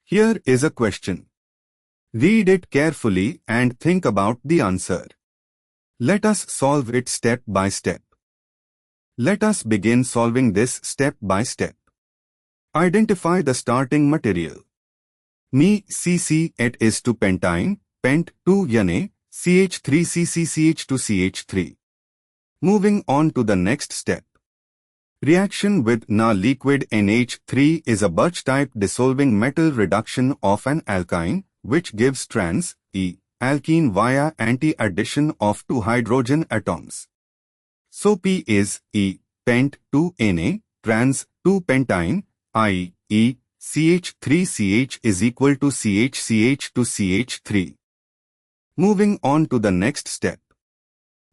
Here is a question. Read it carefully and think about the answer. Let us solve it step by step. Let us begin solving this step by step. Identify the starting material. Me CC it is 2 pentyne, pent 2 yane, CH3CCCH2CH3. Moving on to the next step. Reaction with Na liquid NH3 is a Birch-type dissolving metal reduction of an alkyne, which gives trans E alkene via anti-addition of 2 hydrogen atoms. So P is E pent 2 Na trans 2 pentyne i.e. CH3CH is equal to CH2CH3. Moving on to the next step.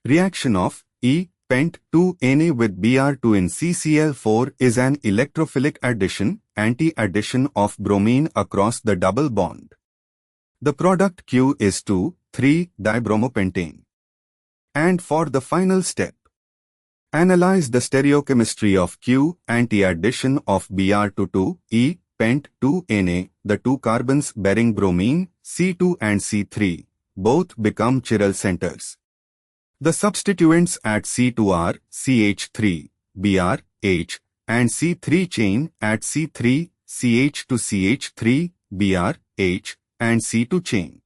Reaction of E pent 2 Na with Br2 in CCl4 is an electrophilic addition, anti-addition of bromine across the double bond. The product Q is 2,3-dibromopentane. And for the final step, analyze the stereochemistry of Q anti-addition of Br to 2, pent 2 Na, the 2 carbons bearing bromine, C2 and C3, both become chiral centers. The substituents at C2 are CH3, Br, H, and C3 chain at C3, CH to CH3, Br, H, and C2 chain.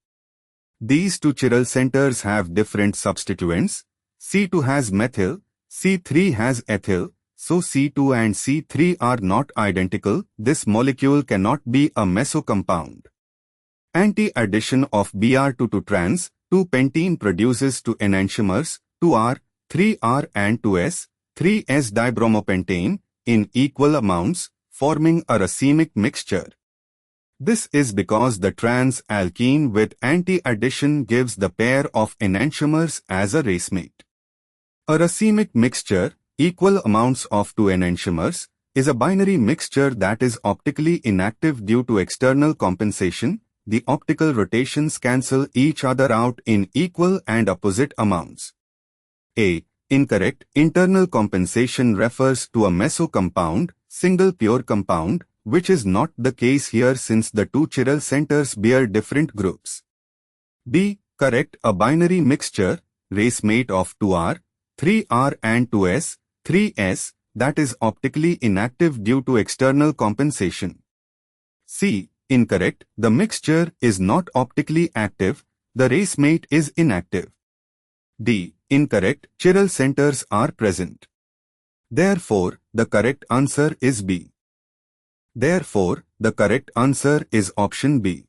These 2 chiral centers have different substituents. C2 has methyl, C3 has ethyl, so C2 and C3 are not identical. This molecule cannot be a meso compound. Anti-addition of Br2 to trans 2-pentene produces 2 enantiomers, 2R, 3R and 2S, 3S-dibromopentane, in equal amounts, forming a racemic mixture. This is because the trans alkene with anti-addition gives the pair of enantiomers as a racemate. A racemic mixture, equal amounts of 2 enantiomers, is a binary mixture that is optically inactive due to external compensation. The optical rotations cancel each other out in equal and opposite amounts. A. Incorrect. Internal compensation refers to a meso compound, single pure compound, which is not the case here since the 2 chiral centers bear different groups. B. Correct. A binary mixture, racemate of 2R, 3R and 2S, 3S, that is optically inactive due to external compensation. C. Incorrect. The mixture is not optically active, the racemate is inactive. D. Incorrect. Chiral centers are present. Therefore, the correct answer is B. Therefore, the correct answer is option B.